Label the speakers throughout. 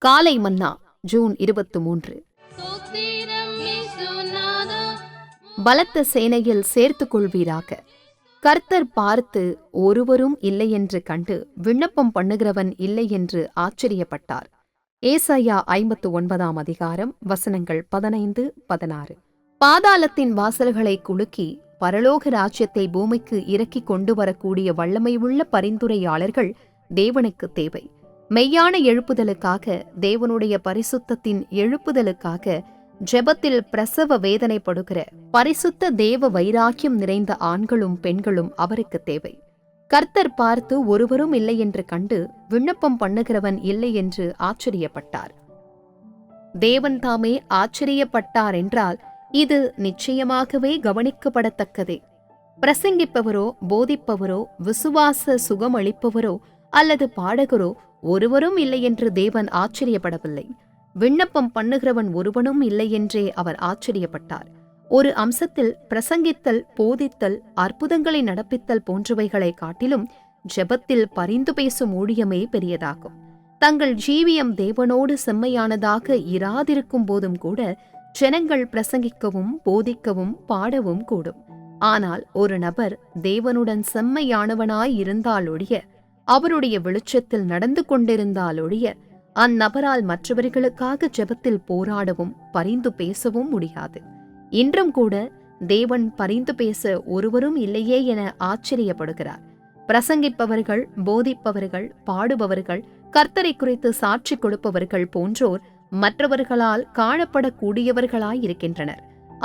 Speaker 1: காலை மன்னா ஜூன் 23. பலத்த சேனையில் சேர்த்துக் கொள்வீராக. கர்த்தர் பார்த்து ஒருவரும் இல்லையென்று கண்டு விண்ணப்பம் பண்ணுகிறவன் இல்லையென்று ஆச்சரியப்பட்டார். ஏசாயா 59 அதிகாரம் வசனங்கள் 15, 16. பாதாளத்தின் வாசல்களை குலுக்கி பரலோக ராஜ்யத்தை பூமிக்கு இறக்கிக் கொண்டு வரக்கூடிய வல்லமையுள்ள பரிந்துரையாளர்கள் தேவனுக்கு தேவை. மெய்யான எழுப்புதலுக்காக, தேவனுடைய பரிசுத்தத்தின் எழுப்புதலுக்காக ஜெபத்தில் பிரசவ வேதனைப்படுகிற பரிசுத்த தேவ வைராக்கியம் நிறைந்த ஆண்களும் பெண்களும் அவருக்கு தேவை. கர்த்தர் பார்த்து ஒருவரும் இல்லை என்று கண்டு விண்ணப்பம் பண்ணுகிறவன் இல்லை என்று ஆச்சரியப்பட்டார். தேவன் தாமே ஆச்சரியப்பட்டார் என்றால் இது நிச்சயமாகவே கவனிக்கப்படத்தக்கதே. பிரசங்கிப்பவரோ, போதிப்பவரோ, விசுவாச சுகமளிப்பவரோ அல்லது பாடகரோ ஒருவரும் இல்லை என்று தேவன் ஆச்சரியப்படவில்லை. விண்ணப்பம் பண்ணுகிறவன் ஒருவனும் இல்லை என்றே அவர் ஆச்சரியப்பட்டார். ஒரு அம்சத்தில் பிரசங்கித்தல், போதித்தல், அற்புதங்களை நடப்பித்தல் போன்றவைகளை காட்டிலும் ஜெபத்தில் பரிந்து பேசும் ஊழியமே பெரியதாகும். தங்கள் ஜீவியம் தேவனோடு செம்மையானதாக இராதிருக்கும் போதும் கூட ஜனங்கள் பிரசங்கிக்கவும், போதிக்கவும், பாடவும் கூடும். ஆனால் ஒரு நபர் தேவனுடன் செம்மையானவனாய் இருந்தாலொழிய, அவருடைய வெளிச்சத்தில் நடந்து கொண்டிருந்தாலொழிய, அந்நபரால் மற்றவர்களுக்காக ஜெபத்தில் போராடவும் பரிந்து பேசவும் முடியாது. இன்றும் கூட தேவன் பரிந்து பேச ஒருவரும் இல்லையே என ஆச்சரியப்படுகிறார். பிரசங்கிப்பவர்கள், போதிப்பவர்கள், பாடுபவர்கள், கர்த்தரை குறித்து சாட்சி கொடுப்பவர்கள் போன்றோர் மற்றவர்களால் காணப்படக்கூடியவர்களாயிருக்கின்றனர்.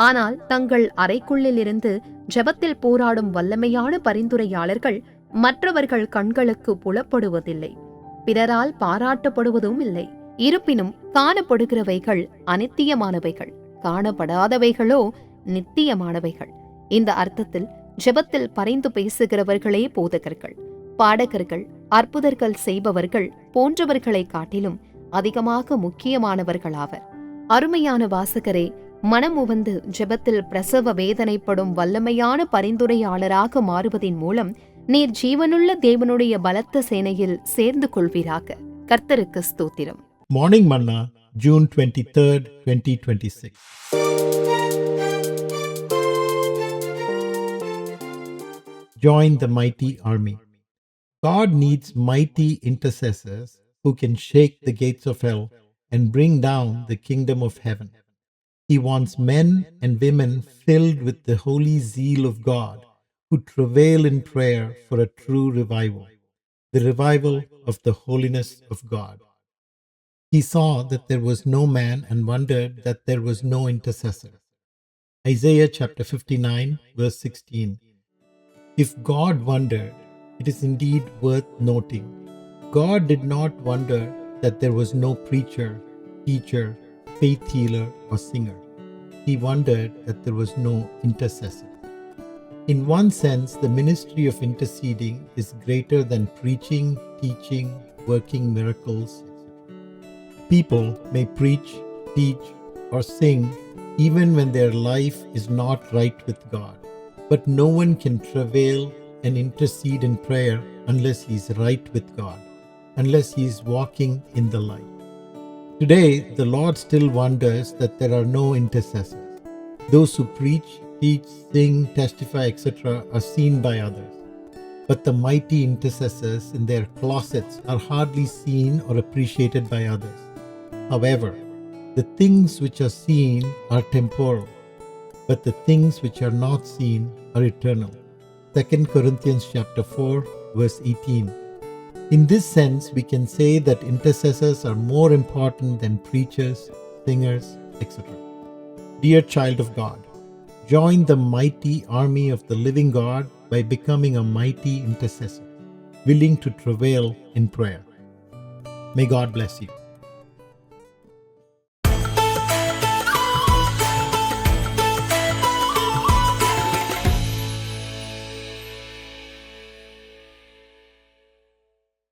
Speaker 1: ஆனால் தங்கள் அறைக்குள்ளிலிருந்து ஜெபத்தில் போராடும் வல்லமையான பரிந்துரையாளர்கள் மற்றவர்கள் கண்களுக்கு புலப்படுவதில்லை, பிறரால் பாராட்டப்படுவதும் இல்லை. இருப்பினும் காணப்படுகிறவைகள் அநித்தியமானவைகள், காணப்படாதவைகளோ நித்தியமானவைகள். இந்த அர்த்தத்தில் ஜெபத்தில் பரிந்து பேசுகிறவர்களே போதகர்கள், பாடகர்கள், அற்புதர்கள் செய்பவர்கள் போன்றவர்களை காட்டிலும் அதிகமாக முக்கியமானவர்களாவர். அருமையான வாசகரே, மனமுவந்து ஜெபத்தில் பிரசவ வேதனைப்படும் வல்லமையான பரிந்துரையாளராக மாறுவதின் மூலம் நீர் ஜீவனுள்ள தேவனுடைய பலத்த சேனையில் சேர்ந்து கொள்வீராக. கர்த்தருக்கு ஸ்தோத்திரம்.
Speaker 2: Morning Manna, June 23, 2026. Join the mighty army. God needs mighty intercessors who can shake the gates of hell and bring down the kingdom of heaven. He wants men and women filled with the holy zeal of God who travail in prayer for a true revival, the revival of the holiness of God. He saw that there was no man and wondered that there was no intercessor. Isaiah chapter 59 verse 16. If God wondered, it is indeed worth noting. God did not wonder that there was no preacher, teacher, faith healer or singer. He wondered that there was no intercessor. In one sense, the ministry of interceding is greater than preaching, teaching, working miracles, etc. People may preach, teach, or sing even when their life is not right with God. But no one can travail and intercede in prayer unless he is right with God, unless he is walking in the light. Today, the Lord still wonders that there are no intercessors. Those who preach, teach, sing, testify, etc. are seen by others. But the mighty intercessors in their closets are hardly seen or appreciated by others. However, the things which are seen are temporal, but the things which are not seen are eternal. 2 Corinthians chapter 4, verse 18. In this sense, we can say that intercessors are more important than preachers, singers, etc. Dear child of God, join the mighty army of the living God by becoming a mighty intercessor, willing to travail in prayer. May God bless you.